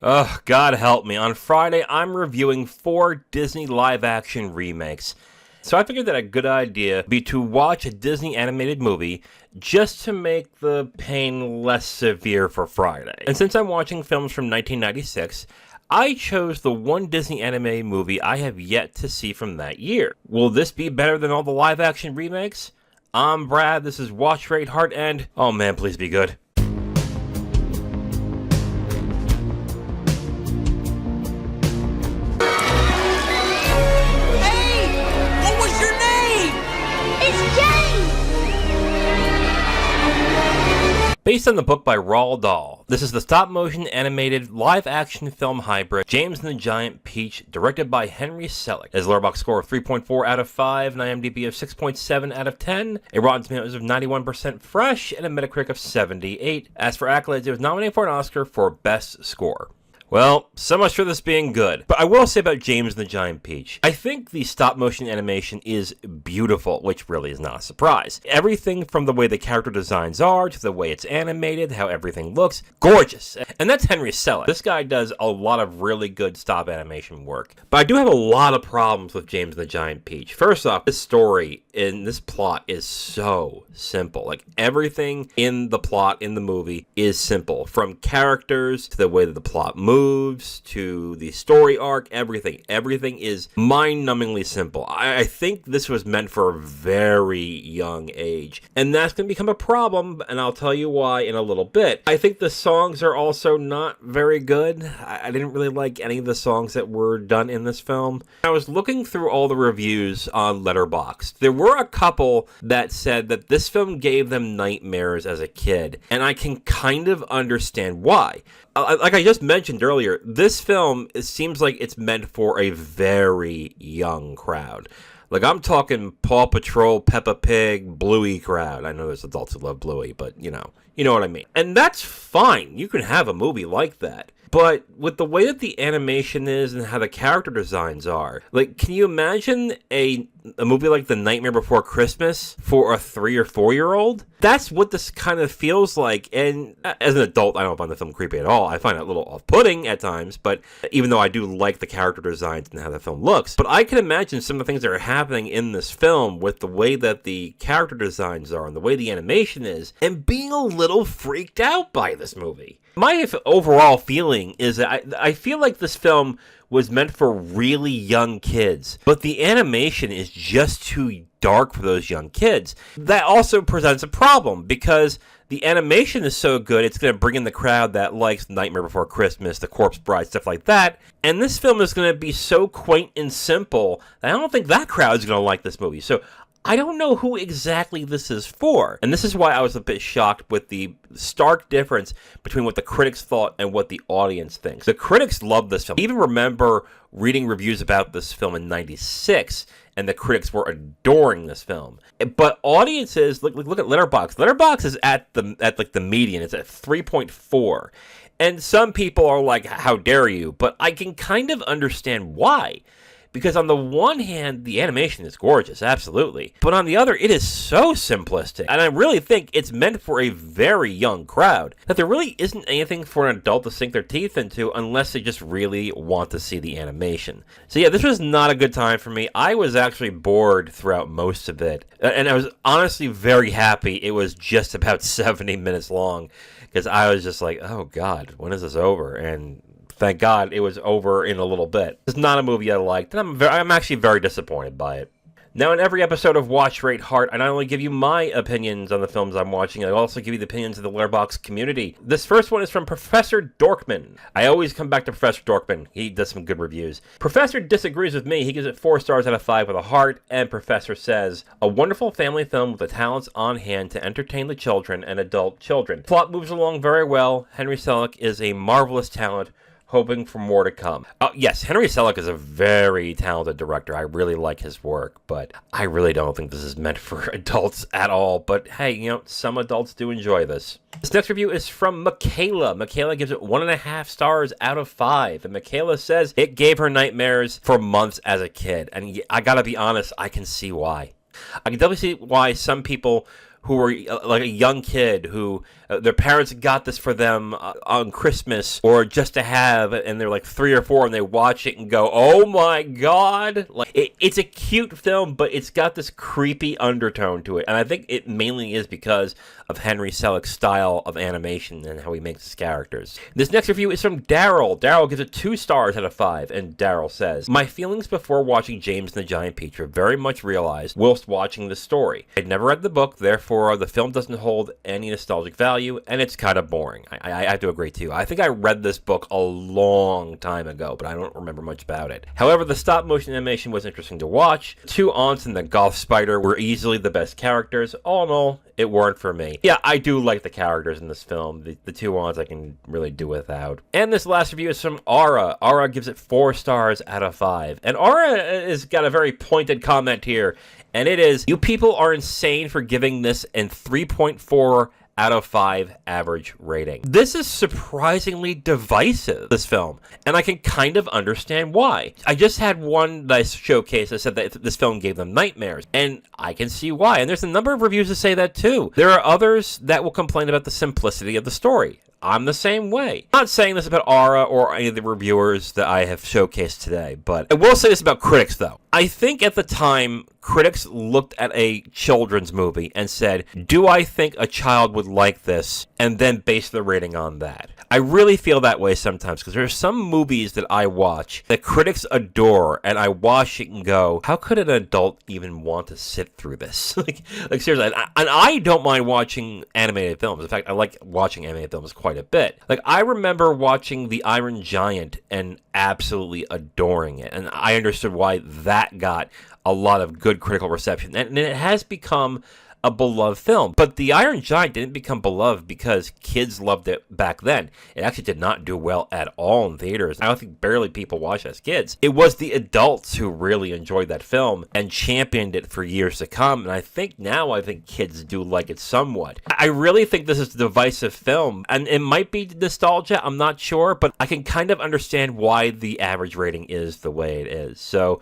Ugh, God help me. On Friday, I'm reviewing 4 Disney live-action remakes. So I figured that a good idea would be to watch a Disney animated movie just to make the pain less severe for Friday. And since I'm watching films from 1996, I chose the one Disney animated movie I have yet to see from that year. Will this be better than all the live-action remakes? I'm Brad, this is Watch Rate Heart, and oh man, please be good. Based on the book by Roald Dahl, this is the stop-motion animated live-action film hybrid James and the Giant Peach, directed by Henry Selick. His Letterboxd score of 3.4 out of 5, an IMDb of 6.7 out of 10, a Rotten Tomatoes of 91% fresh, and a Metacritic of 78. As for accolades, it was nominated for an Oscar for Best Score. Well, so much for this being good. But I will say about James and the Giant Peach, I think the stop-motion animation is beautiful, which really is not a surprise. Everything from the way the character designs are, to the way it's animated, how everything looks, gorgeous. And that's Henry Selick. This guy does a lot of really good stop animation work. But I do have a lot of problems with James and the Giant Peach. First off, this story in this plot is so simple. Like, everything in the plot in the movie is simple. From characters, to the way that the plot moves, to the story arc, everything is mind-numbingly simple. I think this was meant for a very young age, and that's going to become a problem, and I'll tell you why in a little bit. I think the songs are also not very good. I didn't really like any of the songs that were done in this film. I was looking through all the reviews on Letterboxd. There were a couple that said that this film gave them nightmares as a kid, and I can kind of understand why. Like I just mentioned earlier, this film, it seems like it's meant for a very young crowd. Like, I'm talking Paw Patrol, Peppa Pig, Bluey crowd. I know there's adults who love Bluey, but you know what I mean. And that's fine. You can have a movie like that. But with the way that the animation is and how the character designs are, like, can you imagine a movie like The Nightmare Before Christmas for a 3 or 4-year-old? That's what this kind of feels like. And as an adult, I don't find the film creepy at all. I find it a little off-putting at times, but even though I do like the character designs and how the film looks. But I can imagine some of the things that are happening in this film with the way that the character designs are and the way the animation is, and being a little freaked out by this movie. My overall feeling is that I feel like this film was meant for really young kids, but the animation is just too dark for those young kids. That also presents a problem because the animation is so good, it's going to bring in the crowd that likes Nightmare Before Christmas, The Corpse Bride, stuff like that. And this film is going to be so quaint and simple that I don't think that crowd is going to like this movie. So I don't know who exactly this is for. And this is why I was a bit shocked with the stark difference between what the critics thought and what the audience thinks. The critics love this film. I even remember reading reviews about this film in '96, and the critics were adoring this film. But audiences, look at Letterboxd. Letterboxd is at the median. It's at 3.4. And some people are like, how dare you? But I can kind of understand why. Because on the one hand, the animation is gorgeous, absolutely. But on the other, it is so simplistic. And I really think it's meant for a very young crowd. That there really isn't anything for an adult to sink their teeth into unless they just really want to see the animation. So yeah, this was not a good time for me. I was actually bored throughout most of it. And I was honestly very happy it was just about 70 minutes long. Because I was just like, oh God, when is this over? And thank God it was over in a little bit. It's not a movie I liked, and I'm actually very disappointed by it. Now, in every episode of Watch Rate Heart, I not only give you my opinions on the films I'm watching, I also give you the opinions of the Letterboxd community. This first one is from Professor Dorkman. I always come back to Professor Dorkman. He does some good reviews. Professor disagrees with me. He gives it 4 stars out of 5 with a heart, and Professor says, a wonderful family film with the talents on hand to entertain the children and adult children. Plot moves along very well. Henry Selick is a marvelous talent, hoping for more to come. Yes, Henry Selick is a very talented director. I really like his work, but I really don't think this is meant for adults at all. But hey, some adults do enjoy this. This next review is from Michaela. Michaela gives it 1.5 stars out of 5. And Michaela says it gave her nightmares for months as a kid. And I gotta be honest, I can see why. I can definitely see why some people who were like a young kid who their parents got this for them on Christmas or just to have, and they're like 3 or 4 and they watch it and go, oh my god. Like it's a cute film, but it's got this creepy undertone to it, and I think it mainly is because of Henry Selick's style of animation and how he makes his characters. This next review is from Daryl. Daryl gives it 2 stars out of 5, and Daryl says, my feelings before watching James and the Giant Peach were very much realized whilst watching the story. I'd never read the book, therefore the film doesn't hold any nostalgic value, and it's kind of boring. I have to agree too. I think I read this book a long time ago, but I don't remember much about it. However, the stop motion animation was interesting to watch. 2 aunts and the golf spider were easily the best characters. All in all, it weren't for me. Yeah, I do like the characters in this film. The 2 aunts I can really do without. And this last review is from Aura. Aura gives it 4 stars out of 5. And Aura has got a very pointed comment here, and it is, you people are insane for giving this an 3.4 out of 5 average rating. This is surprisingly divisive, this film, and I can kind of understand why. I just had one that I showcased that said that this film gave them nightmares, and I can see why, and there's a number of reviews that say that too. There are others that will complain about the simplicity of the story. I'm the same way. I'm not saying this about Aura or any of the reviewers that I have showcased today, but I will say this about critics, though. I think at the time, critics looked at a children's movie and said, do I think a child would like this? And then base the rating on that. I really feel that way sometimes, because there are some movies that I watch that critics adore, and I watch it and go, how could an adult even want to sit through this? like seriously, and I don't mind watching animated films. In fact, I like watching animated films quite a bit. Like, I remember watching The Iron Giant and absolutely adoring it, and I understood why that got a lot of good critical reception, and it has become a beloved film. But The Iron Giant didn't become beloved because kids loved it back then. It actually did not do well at all in theaters. I don't think barely people watched it as kids. It was the adults who really enjoyed that film and championed it for years to come, and I think kids do like it somewhat. I really think this is a divisive film, and it might be nostalgia, I'm not sure, but I can kind of understand why the average rating is the way it is. So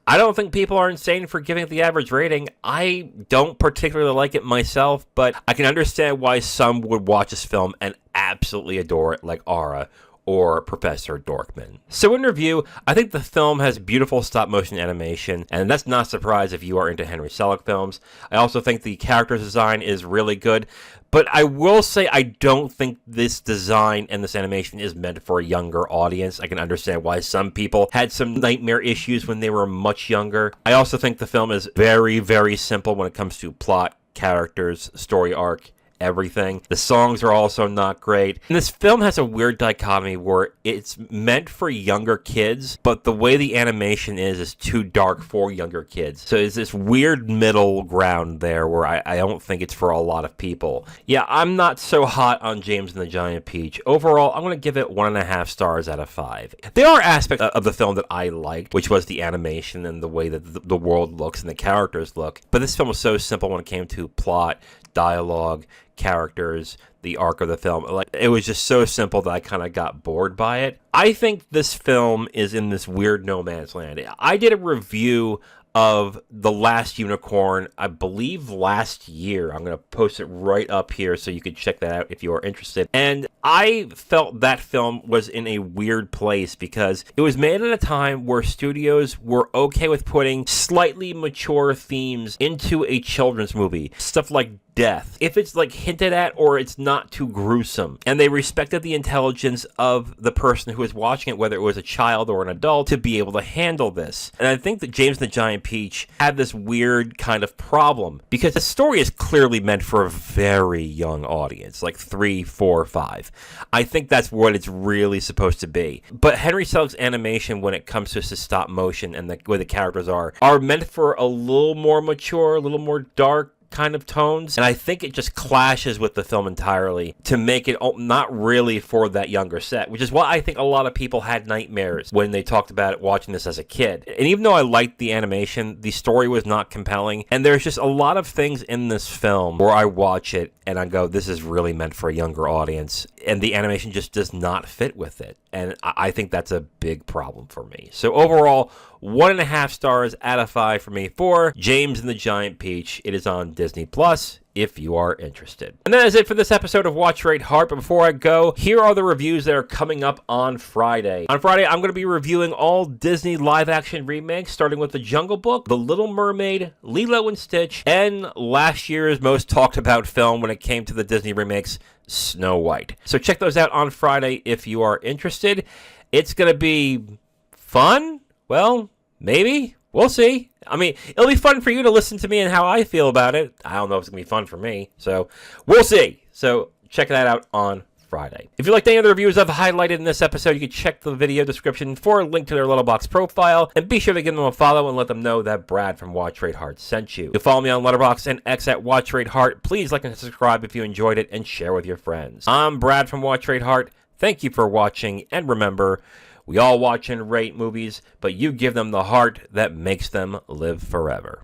I don't think people are insane for giving it the average rating. I don't particularly like it myself, but I can understand why some would watch this film and absolutely adore it, like Aura or Professor Dorkman. So in review, I think the film has beautiful stop-motion animation, and that's not a surprise if you are into Henry Selick films. I also think the character design is really good, but I will say I don't think this design and this animation is meant for a younger audience. I can understand why some people had some nightmare issues when they were much younger. I also think the film is very, very simple when it comes to plot, characters, story arc, everything. The songs are also not great. And this film has a weird dichotomy where it's meant for younger kids, but the way the animation is too dark for younger kids. So it's this weird middle ground there where I don't think it's for a lot of people. Yeah, I'm not so hot on James and the Giant Peach. Overall, I'm going to give it 1.5 stars out of 5. There are aspects of the film that I liked, which was the animation and the way that the world looks and the characters look. But this film was so simple when it came to plot, dialogue, characters, the arc of the film. Like, it was just so simple that I kind of got bored by it. I think this film is in this weird no man's land. I did a review of The Last Unicorn, I believe last year. I'm going to post it right up here so you can check that out if you are interested. And I felt that film was in a weird place because it was made at a time where studios were okay with putting slightly mature themes into a children's movie. Stuff like death, if it's like hinted at or it's not too gruesome, and they respected the intelligence of the person who was watching it, whether it was a child or an adult, to be able to handle this. And I think that James and the Giant Peach had this weird kind of problem because the story is clearly meant for a very young audience, like 3, 4, 5. I think that's what it's really supposed to be. But Henry Selick's animation, when it comes to stop motion and the way the characters are meant for a little more mature, a little more dark kind of tones, and I think it just clashes with the film entirely to make it not really for that younger set, which is why I think a lot of people had nightmares when they talked about it watching this as a kid. And even though I liked the animation, the story was not compelling, and there's just a lot of things in this film where I watch it and I go, this is really meant for a younger audience, and the animation just does not fit with it, and I think that's a big problem for me. So overall, 1.5 stars out of 5 for me for James and the Giant Peach. It is on Disney Plus. if you are interested. And that is it for this episode of Watch Rate Heart. But before I go, here are the reviews that are coming up on Friday. On Friday, I'm going to be reviewing all Disney live-action remakes, starting with The Jungle Book, The Little Mermaid, Lilo and Stitch, and last year's most talked about film when it came to the Disney remakes, Snow White. So check those out on Friday if you are interested. It's going to be fun? Well, maybe. We'll see. I mean, it'll be fun for you to listen to me and how I feel about it. I don't know if it's going to be fun for me. So, we'll see. So, check that out on Friday. If you liked any of the reviews I've highlighted in this episode, you can check the video description for a link to their Letterboxd profile. And be sure to give them a follow and let them know that Brad from Watch Rate Heart sent you. You can follow me on Letterboxd and X at Watch Rate Heart. Please like and subscribe if you enjoyed it and share with your friends. I'm Brad from Watch Rate Heart. Thank you for watching. And remember, we all watch and rate movies, but you give them the heart that makes them live forever.